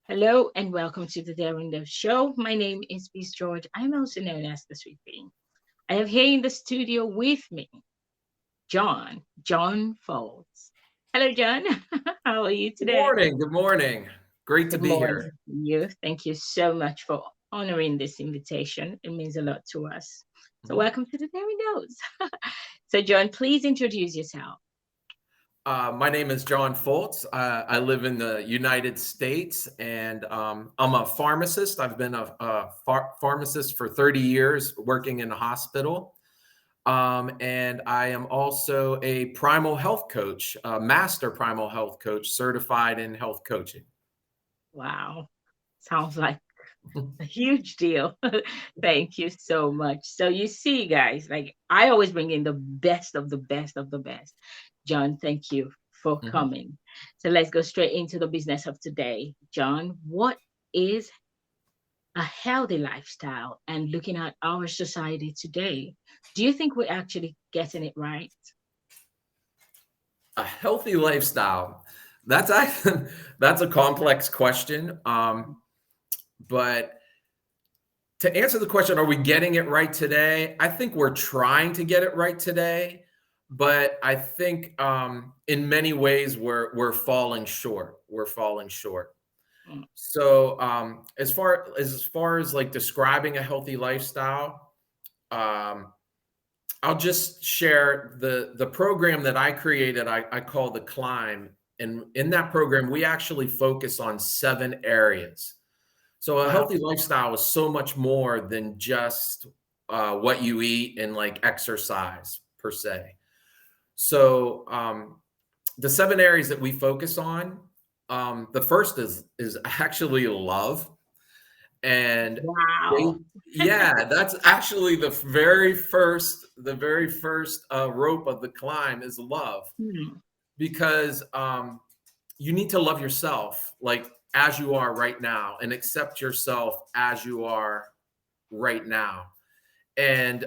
Hello and welcome to the Daring Love Show. My name is Miss George. I'm also known as the Sweet Bean. I have here in the studio with me John Foltz. Hello, John. How are you Good today? morning. Good morning. Great to Good be morning here. to you. Thank you so much for honoring this invitation. It means a lot to us. So, Mhm. welcome to the Daring Dose. So, John, please introduce yourself. My name is John Foltz. I live in the United States, and I'm a pharmacist. I've been a pharmacist for 30 years, working in a hospital. And I am also a primal health coach, a master primal health coach, certified in health coaching. Wow, sounds like a huge deal. Thank you so much. So you see, guys, like I always bring in the best of the best of the best. John, thank you for Mhm. coming. So let's go straight into the business of today. John, what is a healthy lifestyle and looking at our society today? Do you think we're actually getting it right? A healthy lifestyle. That's actually, that's a complex question. But to answer the question, are we getting it right today? I think we're trying to get it right today, but I think in many ways we're falling short. We're falling short. Mm. So as far as like describing a healthy lifestyle, um, I'll just share the program that I created. I call the Climb, and in that program we actually focus on 7 areas. So a Wow. healthy lifestyle is so much more than just what you eat and like exercise per se. So the 7 areas that we focus on, the first is actually love, and they, Wow. yeah, that's actually the very first rope of the climb is love, Hmm. because you need to love yourself like as you are right now and accept yourself as you are right now. And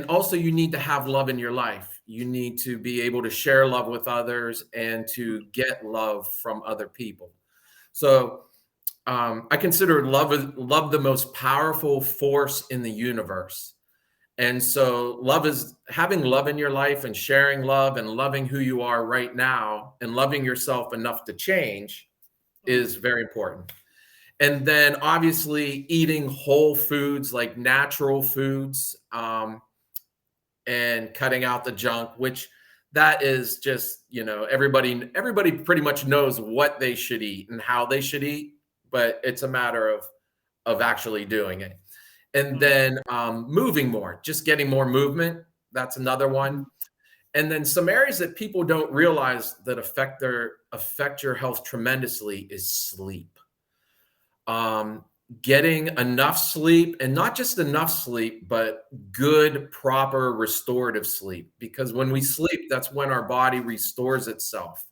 also you need to have love in your life. You need to be able to share love with others and to get love from other people. So I consider love the most powerful force in the universe. And so love is having love in your life and sharing love and loving who you are right now and loving yourself enough to change Hmm. is very important. And then obviously eating whole foods, like natural foods, and cutting out the junk, which that is just, everybody pretty much knows what they should eat and how they should eat, but it's a matter of actually doing it. And Hmm. then moving more, just getting more movement. That's another one. Hmm. And then some areas that people don't realize that affect your health tremendously is sleep. um, Getting enough sleep, and not just enough sleep, but good, proper restorative sleep. Because when we sleep, that's when our body restores itself.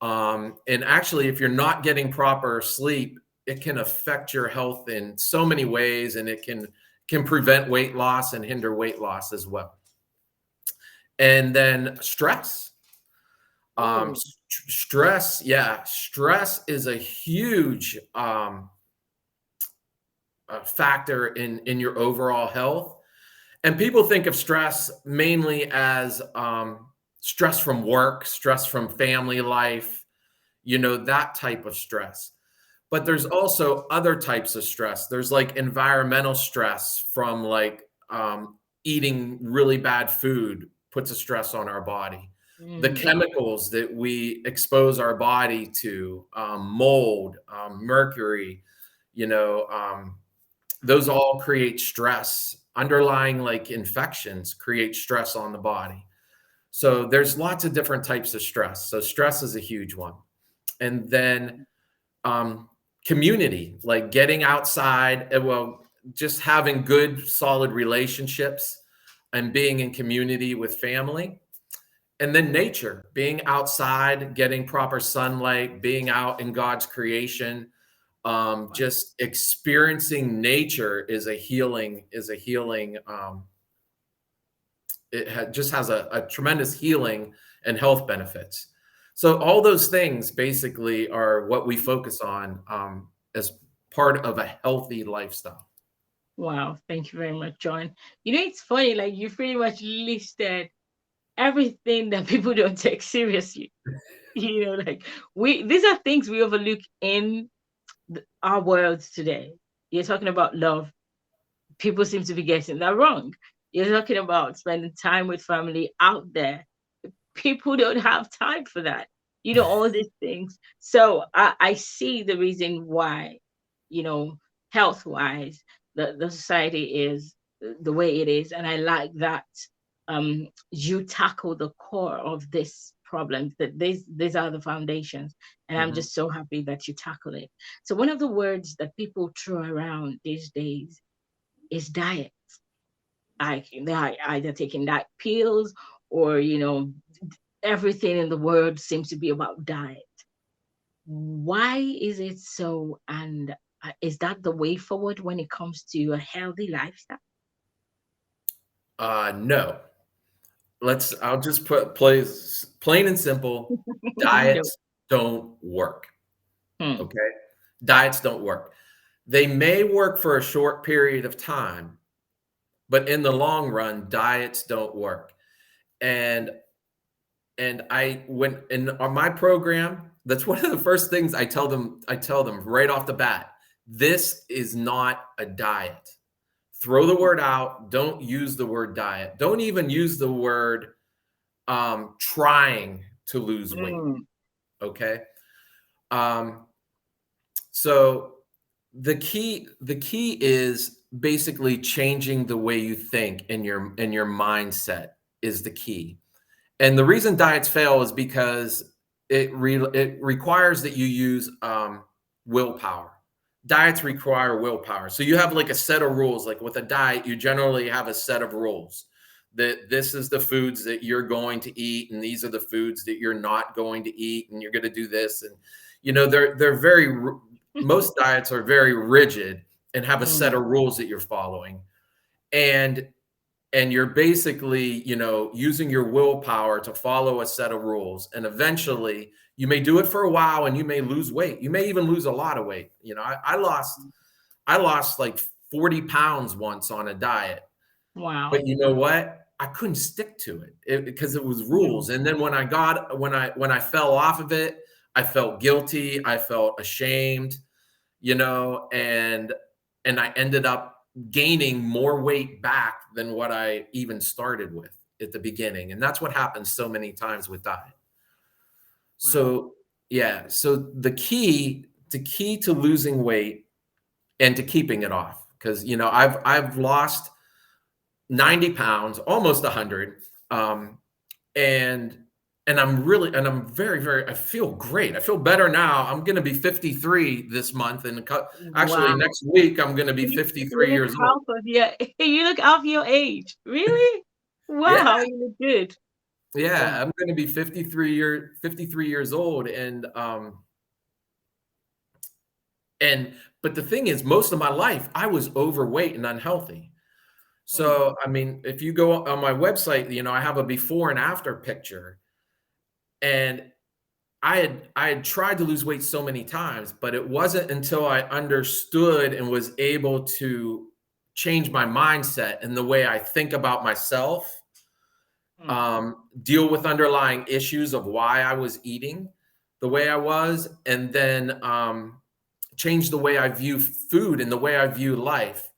And actually, if you're not getting proper sleep, it can affect your health in so many ways, and it can prevent weight loss and hinder weight loss as well. And then stress. Oh, Stress, yeah, stress is a huge factor in your overall health. And people think of stress mainly as stress from work, stress from family life, that type of stress. But there's also other types of stress. There's like environmental stress from like eating really bad food puts a stress on our body. The mm, chemicals that we expose our body to, mold, mercury, you know, um, those all create stress. Underlying like infections create stress on the body. So there's lots of different types of stress. So stress is a huge one. And then um, community, like getting outside, well, just having good, solid relationships and being in community with family. And then nature, being outside, getting proper sunlight, being out in God's creation, just experiencing nature is a healing. Just has a tremendous healing and health benefits. So all those things basically are what we focus on as part of a healthy lifestyle. Wow, thank you very much, John. It's funny, like you pretty much listed everything that people don't take seriously. Like we these are things we overlook in our worlds today. You're talking about love. People seem to be getting that wrong. You're talking about spending time with family out there. People don't have time for that. All these things. So I see the reason why, you know, health wise, the society is the way it is. And I like that you tackle the core of this problem, that these are the foundations. And I'm Mhm. just so happy that you tackle it. So one of the words that people throw around these days is diet. They're either taking diet pills or, everything in the world seems to be about diet. Why is it so? And is that the way forward when it comes to a healthy lifestyle? No. I'll just put plain and simple. No. Diets don't work. Hmm. Okay. Diets don't work. They may work for a short period of time, but in the long run, diets don't work. And when in on my program, that's one of the first things I tell them right off the bat. This is not a diet. Throw the word out. Don't use the word diet. Don't even use the word trying to lose weight. Mm. Okay. Um, so the key is basically changing the way you think, in your mindset is the key. And the reason diets fail is because it requires that you use willpower. Diets require willpower. So you have like a set of rules. Like with a diet, you generally have a set of rules that this is the foods that you're going to eat, and these are the foods that you're not going to eat, and you're going to do this. And they're most diets are very rigid and have a set Mm. of rules that you're following. And you're basically, using your willpower to follow a set of rules. And eventually you may do it for a while and you may lose weight. You may even lose a lot of weight. I lost like 40 pounds once on a diet, but Wow. you know what? I couldn't stick to it because it was Mm. rules. And then when I fell off of it, I felt guilty. I felt ashamed, and I ended up gaining more weight back than what I even started with at the beginning. And that's what happens so many times with diet. Wow. So, yeah, so the key to losing weight and to keeping it off, because I've lost 90 pounds, almost 100. And I'm very, very, I feel great. I feel better now. I'm going to be 53 this month. And actually, Wow. next week, I'm going to be You 53 look years old. half of your you look half your age. Really? Yeah. Wow, you look good. Yeah. Wow. I'm going to be 53 years old. But the thing is, most of my life, I was overweight and unhealthy. Mm. So, I mean, if you go on my website, I have a before and after picture. And I had tried to lose weight so many times, but it wasn't until I understood and was able to change my mindset and the way I think about myself, Mm. deal with underlying issues of why I was eating the way I was, and then change the way I view food and the way I view life.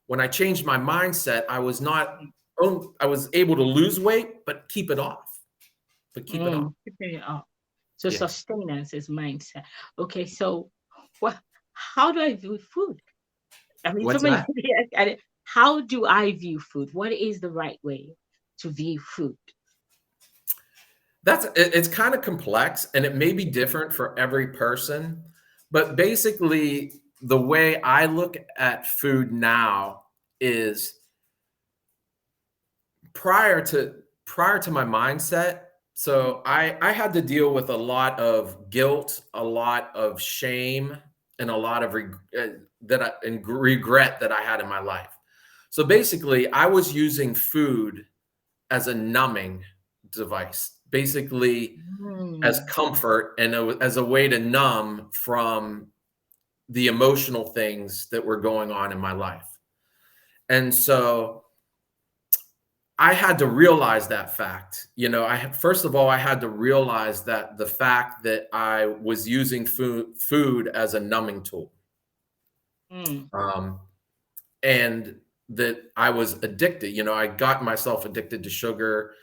When I changed my mindset, I was able to lose weight, but keep it off. But keep it off. Keeping it up. So Yeah. sustenance is mindset. Okay, so what? How do I view food? I mean, so What's many that? people at it. How do I view food? What is the right way to view food? It's kind of complex and it may be different for every person, but basically the way I look at food now is prior to my mindset. So I had to deal with a lot of guilt, a lot of shame, and a lot of regret that I had in my life. So basically, I was using food as a numbing device, basically as Mm. comfort and as a way to numb from the emotional things that were going on in my life. And so I had to realize that fact. First of all, I had to realize that the fact that I was using food as a numbing tool, Mm. um, and that I was addicted. I got myself addicted to sugar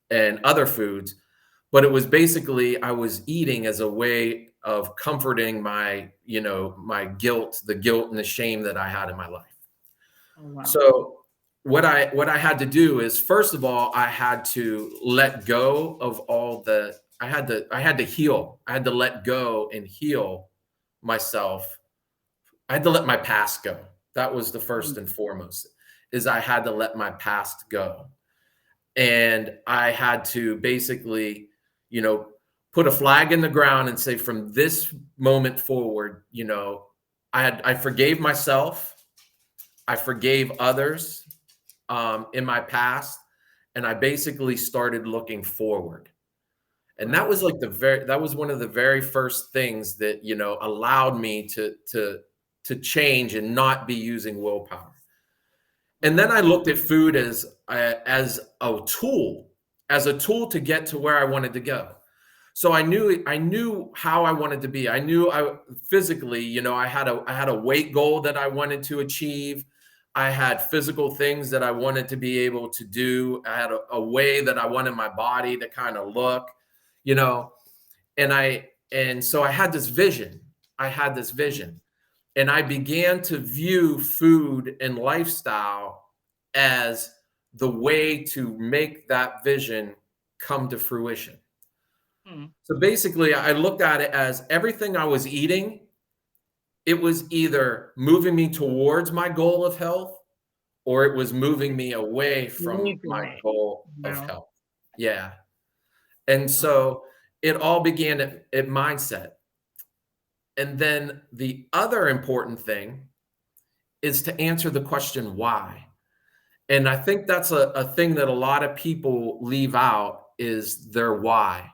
and other foods, but it was basically I was eating as a way of comforting my guilt, the guilt and the shame that I had in my life. Oh, wow. So what I had to do is, first of all, I had to let go of all the I had to heal. I had to let go and heal myself. I had to let my past go. That was the first Mm. and foremost, is I had to let my past go. And I had to basically, you know, put a flag in the ground and say, from this moment forward, I forgave myself, I forgave others in my past, and I basically started looking forward. And that Wow. was that was one of the very first things that allowed me to change and not be using willpower. And then Wow. I looked at food as a tool to get to where I wanted to go. So I knew how I wanted to be. I knew I physically, I had a weight goal that I wanted to achieve. I had physical things that I wanted to be able to do. I had a way that I wanted my body to kind of look, you know, and so I had this vision. I had this vision. And I began to view food and lifestyle as the way to make that vision come to fruition. Mm. So basically, I looked at it as everything I was eating, it was either moving me towards my goal of health, or it was moving me away from Lead the my way. goal of Wow. health. Yeah. And so it all began at mindset. And then the other important thing is to answer the question why. And I think that's a thing that a lot of people leave out, is their why.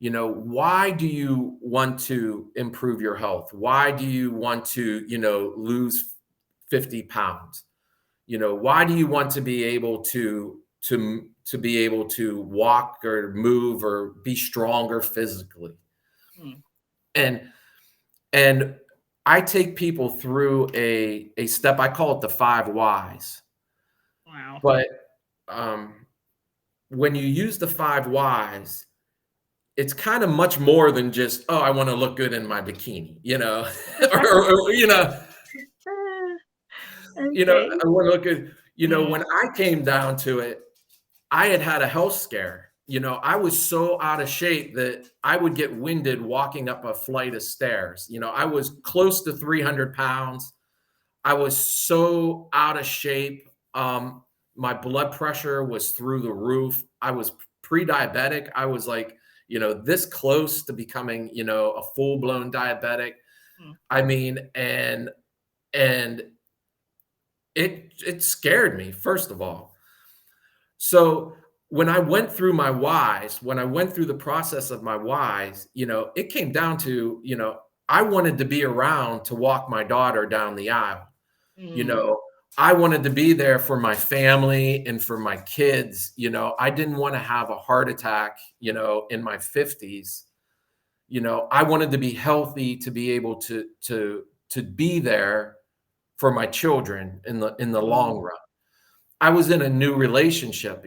Why do you want to improve your health? Why do you want to, lose 50 pounds? Why do you want to be able to be able to walk or move or be stronger physically? Mm. And and I take people through a step, I call it the 5 whys. Wow. But um, when you use the 5 whys, it's kind of much more than just, oh, I want to look good in my bikini, or Okay. I want to look good. When Mm. I came down to it, I had a health scare. I was so out of shape that I would get winded walking up a flight of stairs. I was close to 300 pounds. I was so out of shape. My blood pressure was through the roof. I was pre-diabetic. I was like, this close to becoming, a full-blown diabetic. Mm. I mean, and it scared me, first of all. So when I went through my whys, when I went through the process of my whys, it came down to, I wanted to be around to walk my daughter down the aisle. You Mm. know, I wanted to be there for my family and for my kids. I didn't want to have a heart attack, in my 50s. I wanted to be healthy to be able to be there for my children in the long Mm. run. I was in a new relationship,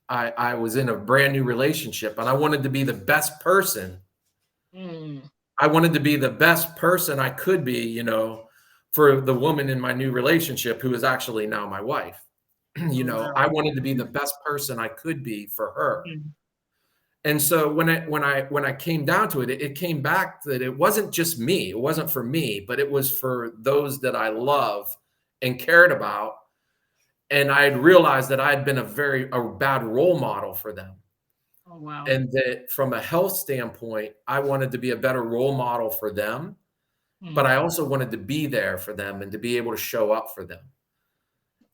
I was in a brand new relationship, and I wanted to be the best person. Mm. I wanted to be the best person I could be, for the woman in my new relationship, who is actually now my wife. Oh, wow. I wanted to be the Mm. best person I could be for her. Mm. And so when I came down to it, it came back that it wasn't just me. It wasn't for me, but it was for those that I love and cared about. And I had realized that I had been a bad role model for them. Oh, wow. And that from a health standpoint, I wanted to be a better role model for them, but Mm. I also wanted to be there for them and to be able to show up for them.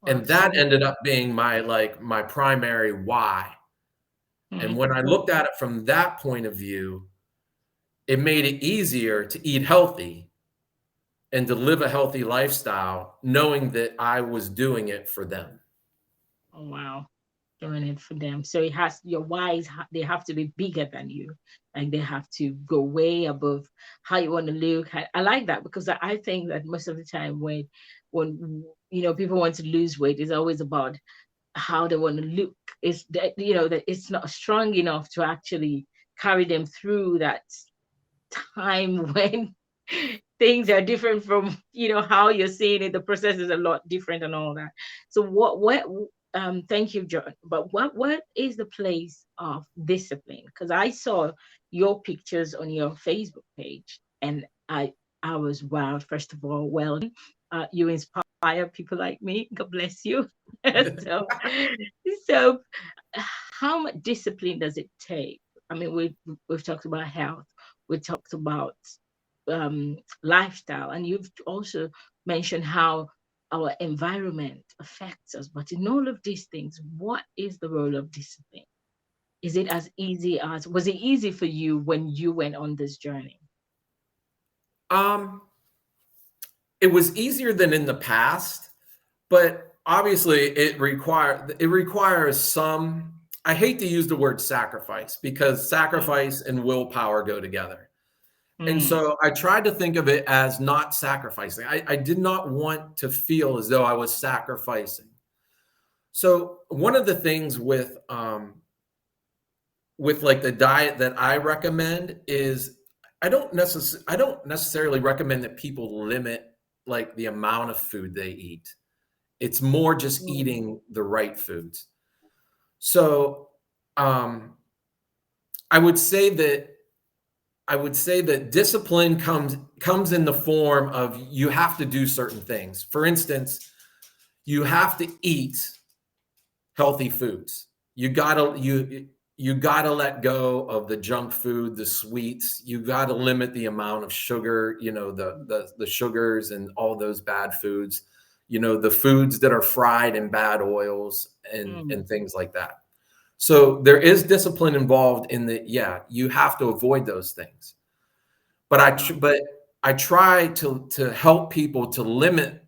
Well, And that ended up being my primary why. And when I looked at it from that point of view, it made it easier to eat healthy and to live a healthy lifestyle, knowing that I was doing it for them. Oh, wow. Doing it for them. So it has your whys, they have to be bigger than you. Like they have to go way above how you want to look. I like that because I think that most of the time when people want to lose weight, it's always about how they want to look. It's that that it's not strong enough to actually carry them through that time when things are different from how you're seeing it. The process is a lot different and all that. So what thank you, John. But what is the place of discipline? Because I saw your pictures on your Facebook page, and I was wow. First of all, well done. You inspire people like me. God bless you. so so how much discipline does it take? I mean, we've talked about health, we talked about lifestyle, and you've also mentioned how our environment affects us. But in all of these things, what is the role of discipline? Is it as easy as was it easy for you when you went on this journey? Um, it was easier than in the past, but obviously it requires some. I hate to use the word sacrifice because sacrifice and willpower go together. And Mm, so I tried to think of it as not sacrificing. I did not want to feel as though I was sacrificing. So one of the things with like the diet that I recommend is I don't necessarily recommend that people limit like the amount of food they eat. It's more just mm, eating the right foods. So um, I would say that discipline comes in the form of you have to do certain things. For instance, you have to eat healthy foods. You gotta let go of the junk food, the sweets. You gotta limit the amount of sugar, the sugars and all those bad foods, the foods that are fried in bad oils and mm, things like that. So there is discipline involved in that. Yeah, you have to avoid those things. But wow. I try to help people to limit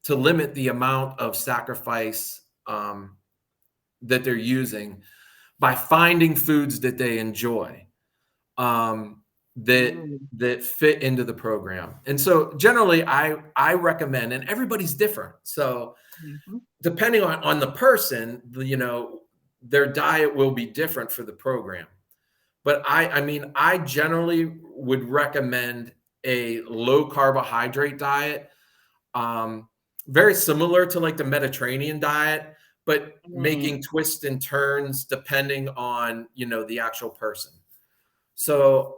the amount of sacrifice that they're using by finding foods that they enjoy, that Mm, that fit into the program. And so generally I recommend, and everybody's different. So mhm, depending on the person, their diet will be different for the program. But I mean, I generally would recommend a low carbohydrate diet, um, very similar to like the Mediterranean diet, but mm, making twists and turns depending on the actual person. So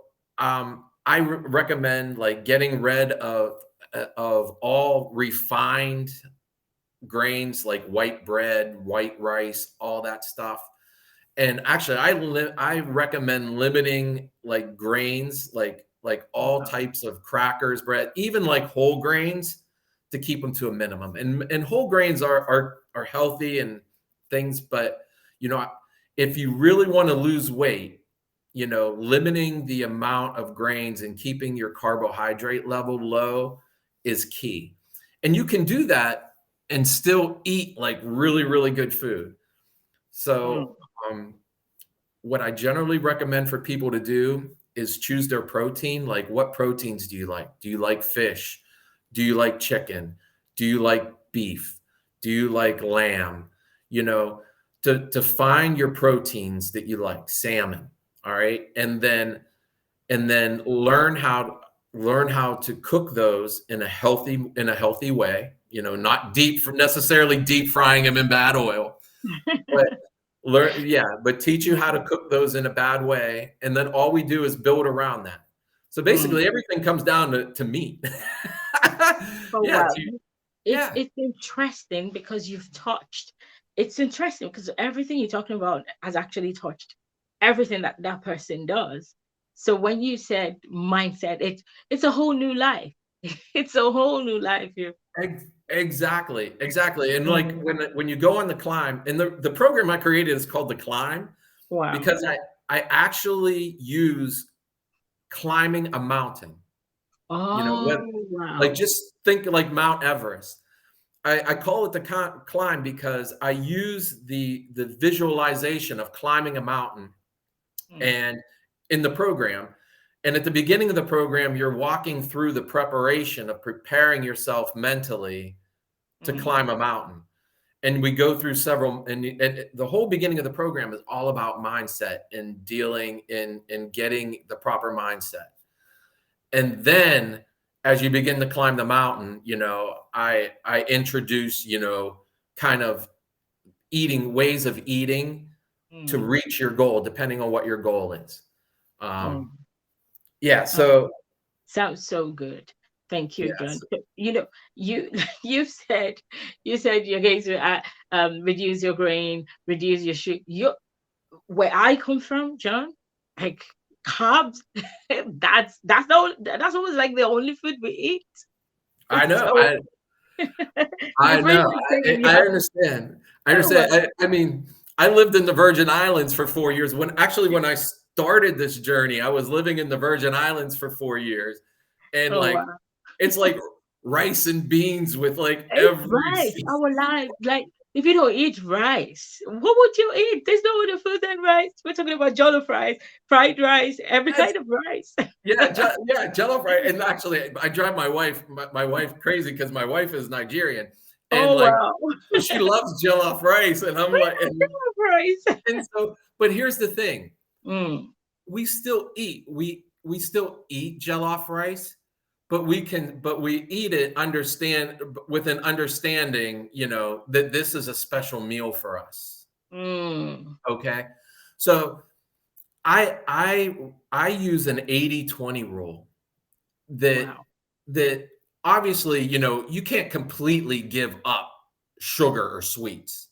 recommend like getting rid of all refined grains like white bread, white rice, all that stuff. And actually, I recommend limiting like grains, like all wow. types of crackers, bread, even like whole grains, to keep them to a minimum. And whole grains are healthy and things, but you know, if you really want to lose weight, limiting the amount of grains and keeping your carbohydrate level low is key. And you can do that and still eat like really, really good food. Mm, So, um, what I generally recommend for people to do is choose their protein. Like, what proteins do you like? Do you like fish? Do you like chicken? Do you like beef? Do you like lamb? You know, to find your proteins that you like, salmon. All right. And then learn how to cook those in a healthy way, not necessarily deep frying them in bad oil, but teach you how to mm, cook those in a bad way, and then all we do is build around that. So mm. basically, everything comes down to meat. Oh, Yeah, wow. It's yeah, it's interesting because you've touched. It's interesting because everything you're talking about has actually touched everything that that person does. So when you said mindset, it's a whole new life. It's a whole new life here. exactly. And like Mm, when you go on the climb, and the program I created is called the climb. Wow. because I actually use climbing a mountain, Oh, like, wow. just think like Mount Everest. I call it the climb because I use the visualization of climbing a mountain Mm, and in the program. And at the beginning of the program, you're walking through the preparation of preparing yourself mentally to mm, climb a mountain. And we go through several, and the whole beginning of the program is all about mindset and dealing in getting the proper mindset. And then as you begin to climb the mountain, I introduce, kind of eating ways of eating to mm. reach your goal, depending on what your goal is. Oh, Yeah. oh, So sounds so good. Thank you, John. yes, So, you you said you're going to reduce your grain, reduce your sugar. Where I come from, John, like carbs, that's almost like the only food we eat. I know. So the I brain know. is saying you I have, understand. I oh understand. well, I mean, I lived in the Virgin Islands for 4 years. When I started this journey, I was living in the Virgin Islands for 4 years, and oh like wow. it's like rice and beans with like It's every rice, season. our life. Like, if you don't eat rice, what would you eat? There's no other food than rice. We're talking about jollof rice, fried rice, every Yes, kind of rice. yeah, jollof rice. And actually, I drive my wife crazy because my wife is Nigerian, and Oh like wow. so she loves jollof rice, and I'm We like, love jollof rice. and so, but here's the thing: Mm, we still eat jollof rice, but we eat it with an understanding, that this is a special meal for us. mm. Okay, so I use an 80-20 rule that Wow. that obviously, you can't completely give up sugar or sweets,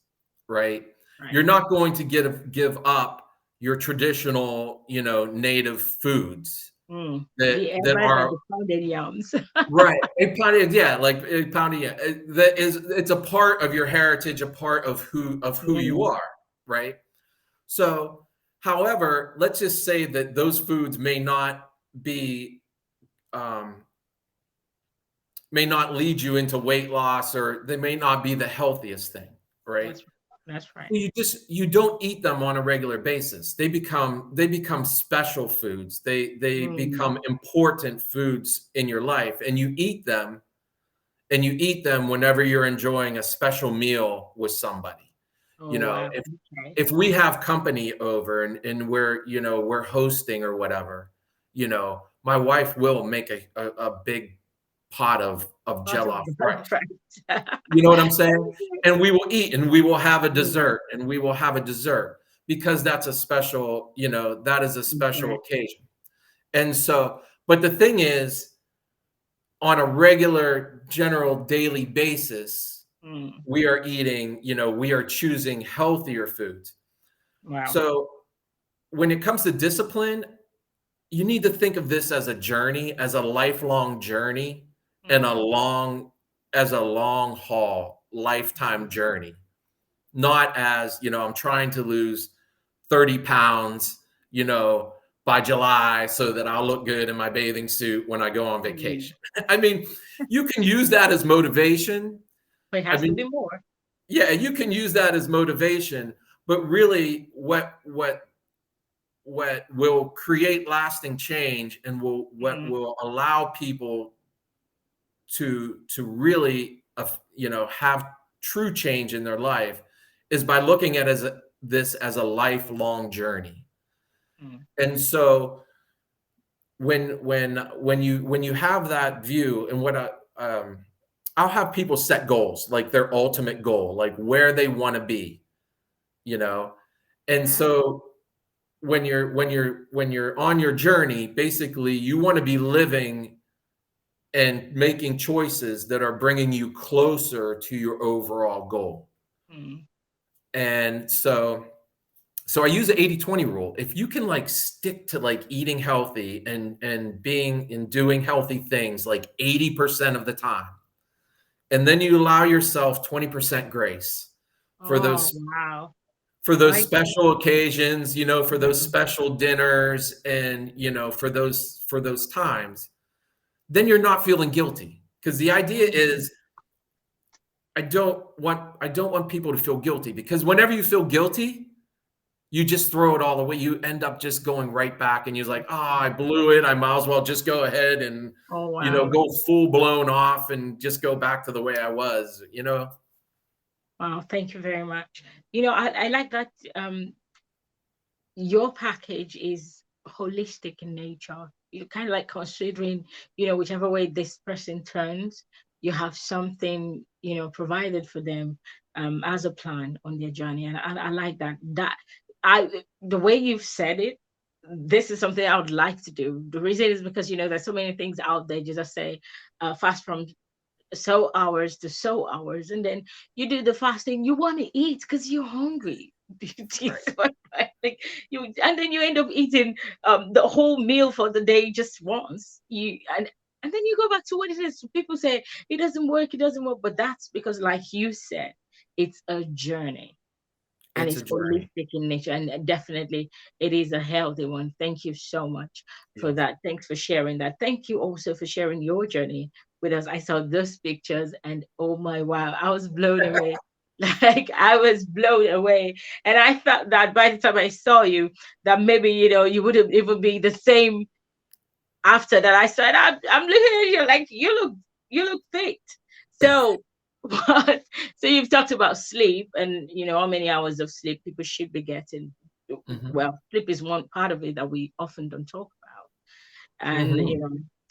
right? You're Right. not going to give up your traditional, native foods Mm. that The that Evans and are the pounded yams. right. A pounded, yeah, like a pounded, yeah. It's a part of your heritage, a part of who you Mm. are, right? So, however, let's just say that those foods be um, may not lead you into weight loss, or they may not be the healthiest thing, right? That's that's right. You don't eat them on a regular basis. They become special foods. They Mm. become important foods in your life, and you eat them whenever you're enjoying a special meal with somebody. Oh wow. If Okay. we have company over, and we're hosting or whatever, my wife will make a big pot of Part of jollof jollof rice. rice. You know what I'm saying? And we will eat, and we will have a Mm. dessert, and we will have a dessert because that is a special Exactly. occasion. And so, but the thing is, on a regular, general daily basis, Mm. we are choosing healthier foods. Wow. So when it comes to discipline, you need to think of this as a journey, as a lifelong journey, and Mm. as a long haul, lifetime journey. Not as, I'm trying to lose 30 pounds, by July so that I'll look good in my bathing suit when I go on Mm. vacation. I mean, you can use that as motivation. But it I has to mean, be more. yeah, you can use that as motivation, but really what will create lasting change and what Mm. will allow people to really have true change in their life is by looking at this as a lifelong journey. Mm. And so when you have that view, and I'll have people set goals, like their ultimate goal, like where they want to be, you know and Yeah. so when you're on your journey, basically you want to be living and making choices that are bringing you closer to your overall goal. Mm. And so I use the 80-20 rule. If you can like stick to like eating healthy and being and doing healthy things like 80% of the time, and then you allow yourself 20% grace for Oh those wow. for I those like that. special occasions, for those Mhm. special dinners and, for those times, then you're not feeling guilty. Because the idea Mhm. is I don't want people to feel guilty, because whenever you feel guilty, you just throw it all away. You end up just going right back and you're like, oh, I blew it. I might as well just go ahead and, Oh, wow. go full blown off and just go back to the way I was. Wow. Thank you very much. I like that. Your package is holistic in nature. You're kind of like considering, whichever way this person turns, you have something, provided for them as a plan on their journey. And I like that. The way you've said it, this is something I would like to do. The reason is because, there's so many things out there. You just say, fast from so hours to so hours, and then you do the fasting, you want to eat because you're hungry. Do you see Right. what like you, and then you end up eating the whole meal for the day just once, and then you go back to what it is. People say it doesn't work, but that's because, like you said, it's a journey, and It's it's a journey. holistic in nature, and definitely it is a healthy one. Thank you so much for Yeah. that. Thanks for sharing that. Thank you also for sharing your journey with us. I saw those pictures, and oh my wow, I was blown away. Like, I was blown away, and I felt that by the time I saw you, that maybe you wouldn't even be the same after that. I said, I'm looking at you like you look fit. So what? So you've talked about sleep, and how many hours of sleep people should be getting. Hmm. Well, sleep is one part of it that we often don't talk about. And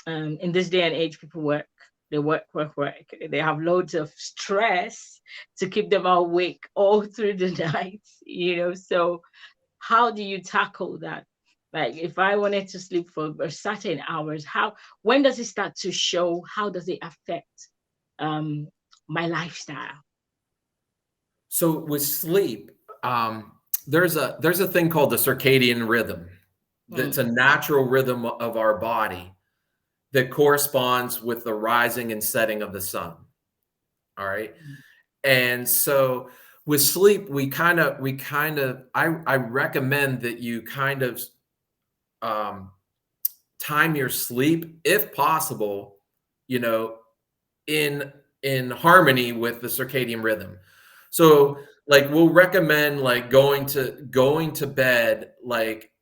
Hmm. in this day and age, people work. They work. They have loads of stress to keep them awake all through the night. So how do you tackle that? Like, if I wanted to sleep for a certain hours, when does it start to show? How does it affect um my lifestyle? So with sleep, um, there's a thing called the circadian rhythm. That's Mm, a natural rhythm of our body that corresponds with the rising and setting of the sun. All right. mm, And so with sleep, I recommend that you kind of um, time your sleep, if possible, you know, in harmony with the circadian rhythm. mm, So like we'll recommend like going to bed like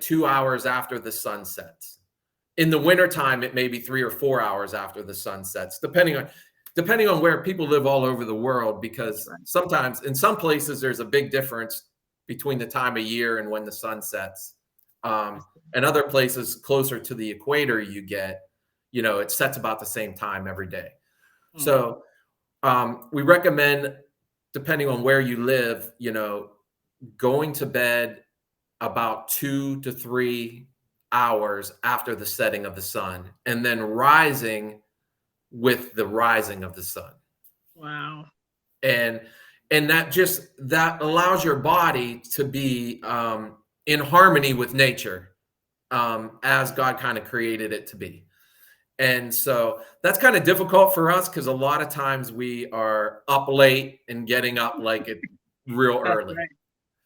2 hours after the sun sets. In the wintertime, it may be 3 or 4 hours after the sun sets, depending on where people live all over the world, that's because right. sometimes in some places there's a big difference between the time of year and when the sun sets. That's And other places closer to the equator, it sets about the same time every day. mm, So we recommend, depending on where you live, going to bed about 2 to 3 hours after the setting of the sun, and then rising with the rising of the sun. wow. And that allows your body to be in harmony with nature, as God kind of created it to be. And so that's kind of difficult for us because a lot of times we are up late and getting up like it real That's early, right.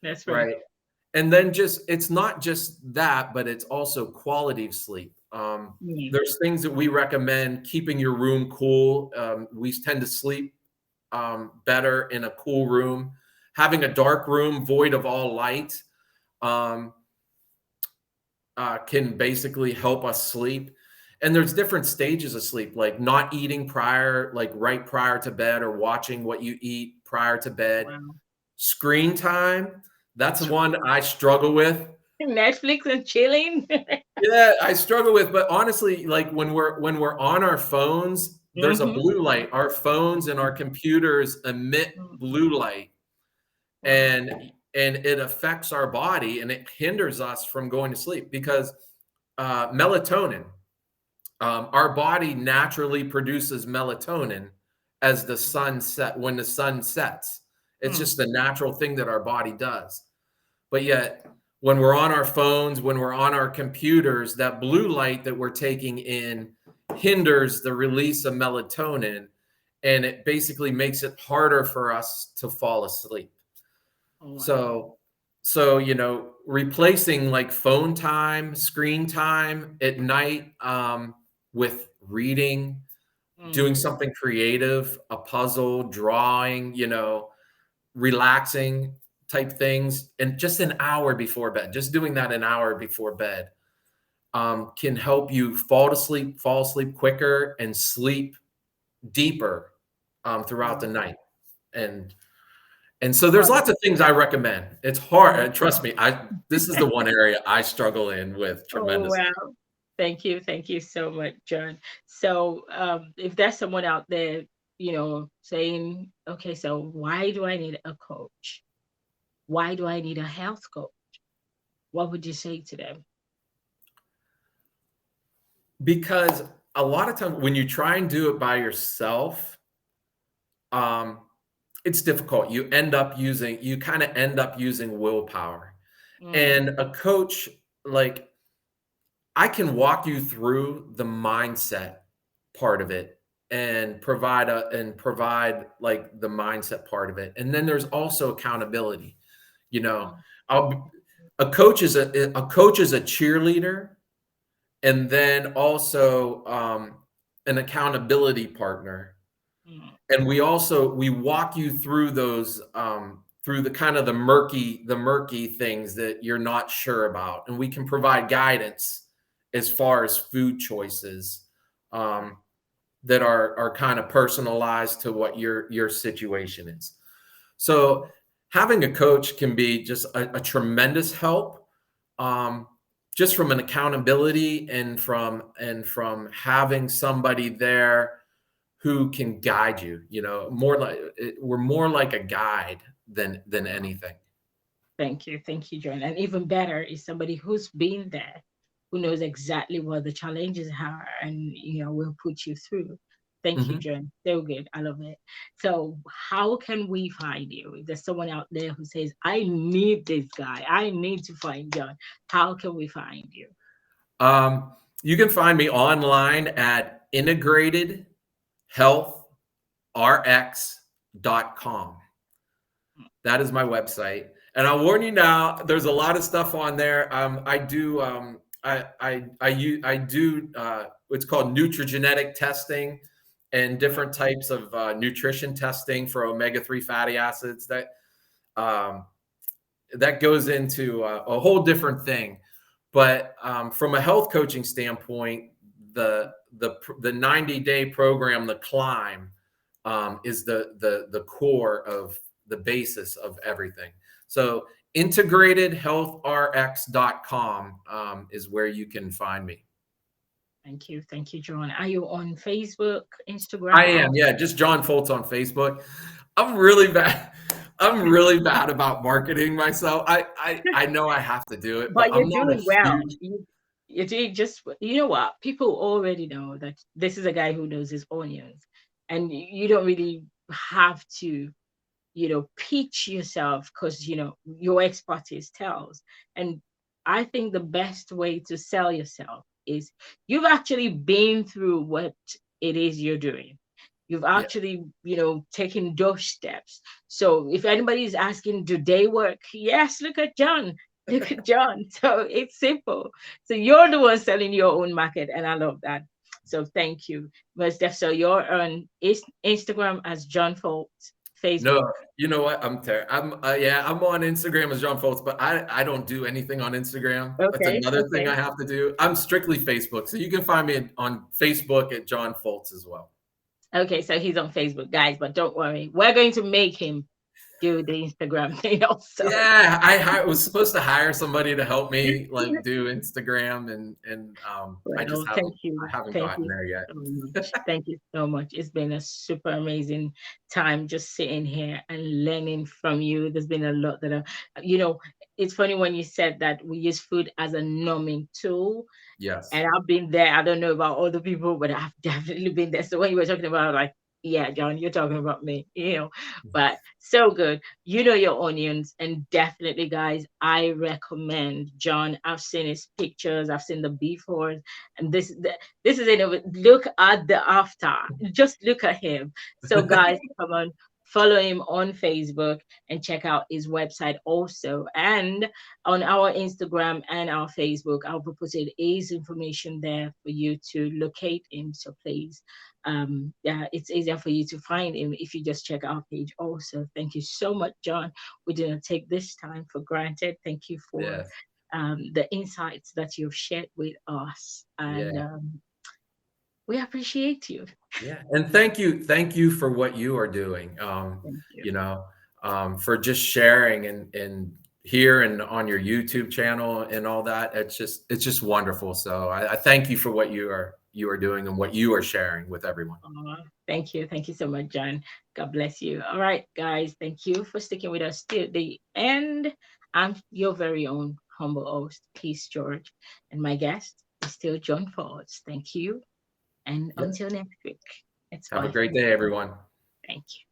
That's right. right? And then it's not just that, but it's also quality of sleep. Mm, There's things that we recommend: keeping your room cool. We tend to sleep better in a cool room. Having a dark room void of all light um, can basically help us sleep. And there's different stages of sleep, like not eating right prior to bed, or watching what you eat prior to bed. wow. Screen time, that's one I struggle with. Netflix and chilling. Yeah, I struggle with, but honestly, like when we're on our phones, there's a Hmm. blue light. Our phones and our computers emit blue light, Wow. and it affects our body, and it hinders us from going to sleep because melatonin. Our body naturally produces melatonin as the sun set when the sun sets. It's Mm, just the natural thing that our body does. But yet, when we're on our phones, when we're on our computers, that blue light that we're taking in hinders the release of melatonin, and it basically makes it harder for us to fall asleep. Oh, wow. So, replacing like phone time, screen time at night, with reading, doing Mm, something creative, a puzzle, drawing, relaxing type things, and just an hour before bed, just doing that an hour before bed, can help you fall asleep quicker and sleep deeper, throughout the wow. night. And so there's Wow. lots of things I recommend. It's hard. Trust me. This is the one area I struggle in with Oh, tremendously. wow. Thank you so much, John. So, if there's someone out there, saying, okay, so why do I need a coach? Why do I need a health coach? What would you say to them? Because a lot of times when you try and do it by yourself, um, it's difficult. You kind of end up using willpower. Mm, And a coach, like, I can walk you through the mindset part of it and provide like the mindset part of it. And then there's also accountability. You know, mm, I'll a coach is a cheerleader, and then also, an accountability partner. mm, And we walk you through those, through the kind of the murky things that you're not sure about, and we can provide guidance as far as food choices, um, that are kind of personalized to what your situation is. So having a coach can be just a tremendous help, um, just from an accountability and from having somebody there who can guide you. We're more like a guide than mm. anything. Thank you, John. And even better is somebody who's been there, who knows exactly what the challenges are, and will put you through. Thank you, Mhm. John. So good. I love it. So, how can we find you? If there's someone out there who says, "I need this guy. I need to find John." How can we find you? Um, you can find me online at integratedhealthrx.com. That is my website. And I'll warn you now, there's a lot of stuff on there. I do what's called nutrigenetic testing and different types of nutrition testing for omega-3 fatty acids um, that goes into a whole different thing. But from a health coaching standpoint, the 90-day program, the climb, is the core of the basis of everything. So integratedhealthrx.com, is where you can find me. Thank you, John. Are you on Facebook, I Instagram? am, yeah, just John Foltz on Facebook. I'm really bad. I'm really bad about marketing myself. I know I have to do it, but But you're I'm not a doing well. huge. You're doing just, you know what? People already know that this is a guy who knows his onions, and you don't really have to, pitch yourself because your expertise tells. And I think the best way to sell yourself is you've actually been through what it is you're doing. You've Yeah. actually, taken those steps. So if anybody is asking, do they work? Yes, look at John. Look at John. So it's simple. So you're the one selling your own market, and I love that. So thank you, Ms. Def. So you're on Instagram as John Foltz, No, Facebook. you know what? I'm on Instagram as John Foltz, but I don't do anything on Instagram. That's Okay, another thing okay, I have to do. I'm strictly Facebook, so you can find me on Facebook at John Foltz as well. okay. So he's on Facebook, guys, but don't worry, we're going to make him do the Instagram thing also. Yeah, was supposed to hire somebody to help me like do Instagram, and I just Well, haven't thank you. I haven't Thank gotten you there yet. so much. Thank you so much. It's been a super amazing time just sitting here and learning from you. There's been a lot that you know, it's funny when you said that we use food as a numbing tool. Yes. And I've been there. I don't know about other people, but I've definitely been there. So when you were talking about like, yeah, John, you're talking about me. But so good. You know your onions, and definitely, guys, I recommend John. I've seen his pictures, I've seen the befores, and this is it. Look at the after. Just look at him. So, guys, come on. follow him on Facebook and check out his website also. And on our Instagram and our Facebook, I'll be putting his information there for you to locate him. So please, yeah, it's easier for you to find him if you just check our page also. Thank you so much, John. We didn't take this time for granted. Thank you for Yes. the insights that you've shared with us. And Yeah. we appreciate you. Yeah. And thank you for what you are doing. Thank you. You know, for just sharing and here and on your YouTube channel and all that. It's just wonderful. So I thank you for what you are doing and what you are sharing with everyone. Thank you. Thank you so much, John. God bless you. All right, guys. Thank you for sticking with us till the end. I'm your very own humble host, Peace George. And my guest is still John Foltz. Thank you. And Yeah. until next week, it's Have a bye for great now. day, everyone. Thank you.